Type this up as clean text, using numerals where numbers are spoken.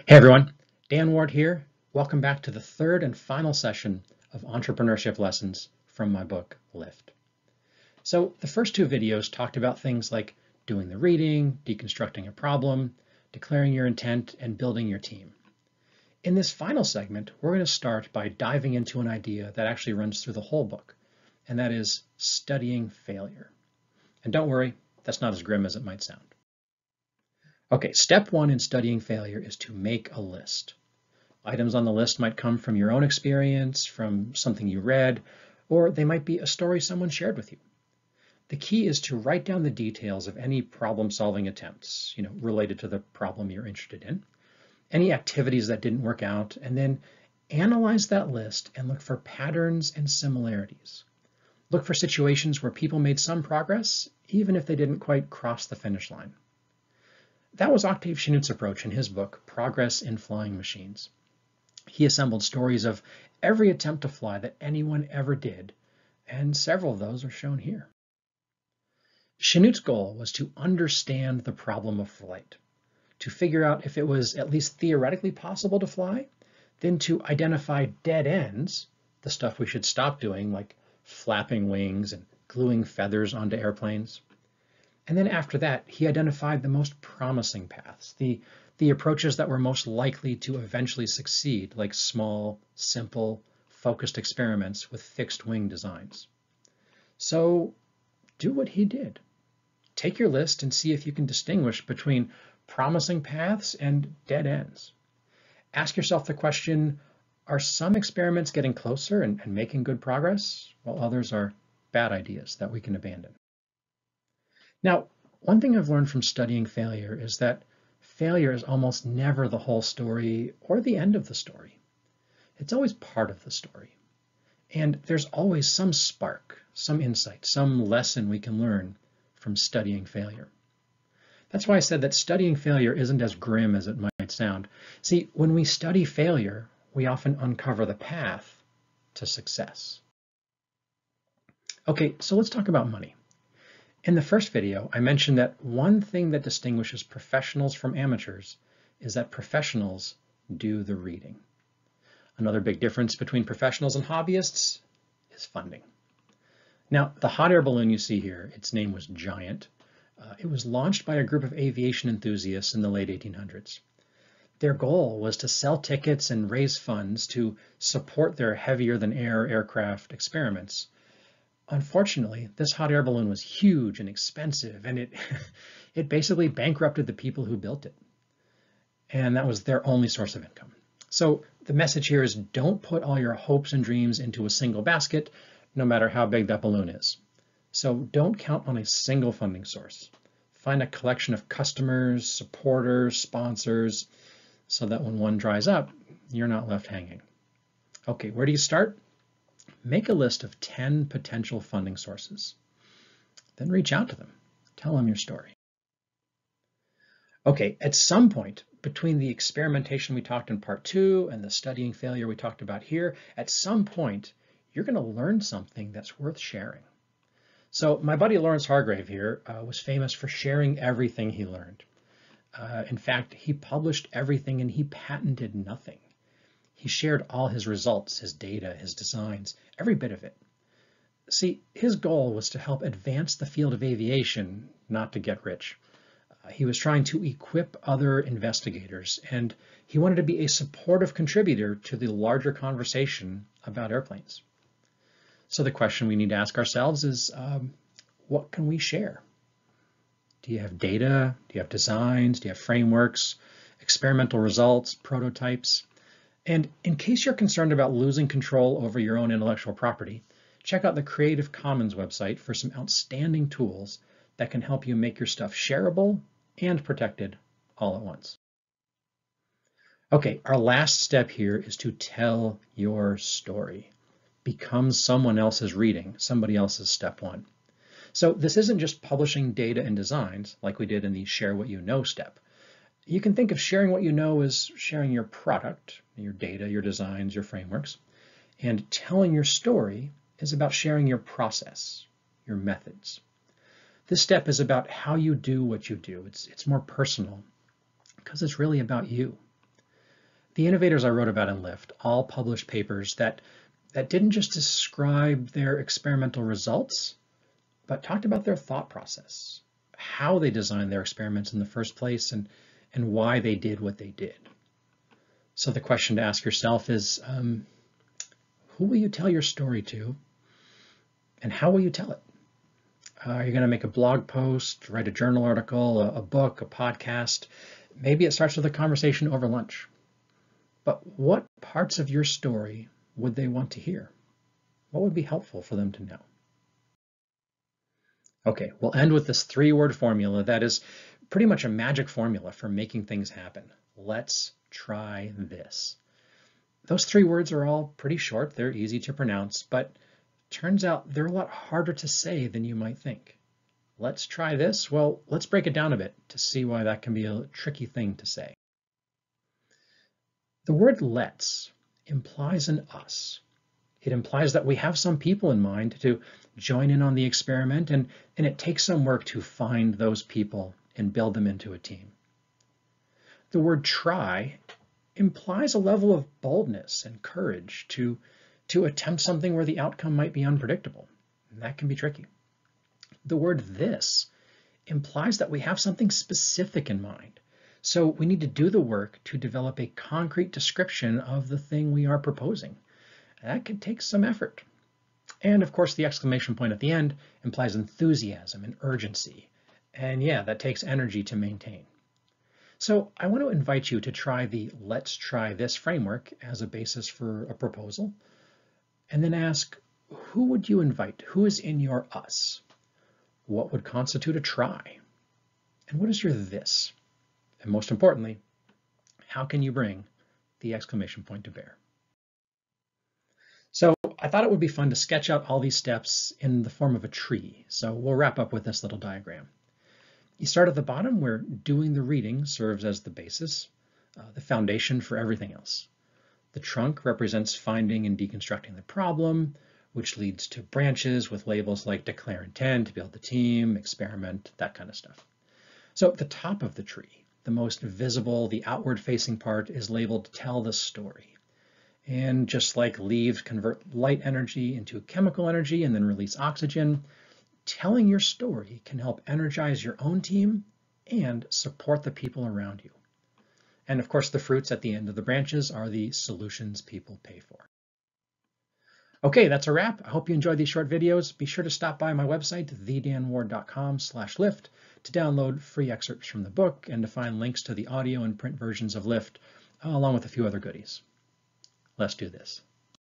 Hey everyone, Dan Ward here. Welcome back to the third and final session of entrepreneurship lessons from my book, Lift. So the first two videos talked about things like doing the reading, deconstructing a problem, declaring your intent, and building your team. In this final segment, we're going to start by diving into an idea that actually runs through the whole book, and that is studying failure. And don't worry, that's not as grim as it might sound. Okay, step one in studying failure is to make a list. Items on the list might come from your own experience, from something you read, or they might be a story someone shared with you. The key is to write down the details of any problem-solving attempts, related to the problem you're interested in, any activities that didn't work out, and then analyze that list and look for patterns and similarities. Look for situations where people made some progress, even if they didn't quite cross the finish line. That was Octave Chanut's approach in his book, Progress in Flying Machines. He assembled stories of every attempt to fly that anyone ever did, and several of those are shown here. Chanut's goal was to understand the problem of flight, to figure out if it was at least theoretically possible to fly, then to identify dead ends, the stuff we should stop doing, like flapping wings and gluing feathers onto airplanes. And then after that, he identified the most promising paths, the approaches that were most likely to eventually succeed, like small, simple, focused experiments with fixed wing designs. So do what he did. Take your list and see if you can distinguish between promising paths and dead ends. Ask yourself the question, are some experiments getting closer and making good progress, while others are bad ideas that we can abandon? Now, one thing I've learned from studying failure is that failure is almost never the whole story or the end of the story. It's always part of the story. And there's always some spark, some insight, some lesson we can learn from studying failure. That's why I said that studying failure isn't as grim as it might sound. See, when we study failure, we often uncover the path to success. Okay, so let's talk about money. In the first video, I mentioned that one thing that distinguishes professionals from amateurs is that professionals do the reading. Another big difference between professionals and hobbyists is funding. Now, the hot air balloon you see here, its name was Giant. It was launched by a group of aviation enthusiasts in the late 1800s. Their goal was to sell tickets and raise funds to support their heavier-than-air aircraft experiments. Unfortunately, this hot air balloon was huge and expensive, and it basically bankrupted the people who built it. And that was their only source of income. So the message here is don't put all your hopes and dreams into a single basket, no matter how big that balloon is. So don't count on a single funding source. Find a collection of customers, supporters, sponsors, so that when one dries up, you're not left hanging. Okay, where do you start? Make a list of 10 potential funding sources. Then reach out to them. Tell them your story. Okay, at some point between the experimentation we talked in part 2 and the studying failure we talked about here, at some point, you're going to learn something that's worth sharing. So my buddy Lawrence Hargrave here was famous for sharing everything he learned. In fact, he published everything and he patented nothing. He shared all his results, his data, his designs, every bit of it. See, his goal was to help advance the field of aviation, not to get rich. He was trying to equip other investigators, and he wanted to be a supportive contributor to the larger conversation about airplanes. So the question we need to ask ourselves is, what can we share? Do you have data? Do you have designs? Do you have frameworks, experimental results, prototypes? And in case you're concerned about losing control over your own intellectual property, check out the Creative Commons website for some outstanding tools that can help you make your stuff shareable and protected all at once. Okay, our last step here is to tell your story. Become someone else's reading, somebody else's step one. So this isn't just publishing data and designs like we did in the share what you know step. You can think of sharing what you know as sharing your product, your data, your designs, your frameworks. And telling your story is about sharing your process, your methods. This step is about how you do what you do. It's more personal because it's really about you. The innovators I wrote about in Lift all published papers that didn't just describe their experimental results, but talked about their thought process, how they designed their experiments in the first place, and why they did what they did. So the question to ask yourself is, who will you tell your story to, and how will you tell it? Are you going to make a blog post, write a journal article, a book, a podcast? Maybe it starts with a conversation over lunch. But what parts of your story would they want to hear? What would be helpful for them to know? Okay, we'll end with this 3-word formula that is pretty much a magic formula for making things happen. Let's try this. Those 3 words are all pretty short. They're easy to pronounce, but turns out they're a lot harder to say than you might think. Let's try this. Well, let's break it down a bit to see why that can be a tricky thing to say. The word let's implies an us. It implies that we have some people in mind to join in on the experiment, and it takes some work to find those people and build them into a team. The word try implies a level of boldness and courage to attempt something where the outcome might be unpredictable. And that can be tricky. The word this implies that we have something specific in mind. So we need to do the work to develop a concrete description of the thing we are proposing. That could take some effort. And of course, the exclamation point at the end implies enthusiasm and urgency. And yeah, that takes energy to maintain. So I want to invite you to try the Let's Try This framework as a basis for a proposal. And then ask, who would you invite? Who is in your us? What would constitute a try? And what is your this? And most importantly, how can you bring the exclamation point to bear? So I thought it would be fun to sketch out all these steps in the form of a tree. So we'll wrap up with this little diagram. You start at the bottom where doing the reading serves as the basis, the foundation for everything else. The trunk represents finding and deconstructing the problem, which leads to branches with labels like declare intent, build the team, experiment, that kind of stuff. So the top of the tree, the most visible, the outward-facing part, is labeled tell the story. And just like leaves convert light energy into chemical energy and then release oxygen, telling your story can help energize your own team and support the people around you. And of course, the fruits at the end of the branches are the solutions people pay for. Okay, that's a wrap. I hope you enjoyed these short videos. Be sure to stop by my website, thedanward.com/lift, to download free excerpts from the book and to find links to the audio and print versions of Lift, along with a few other goodies. Let's do this.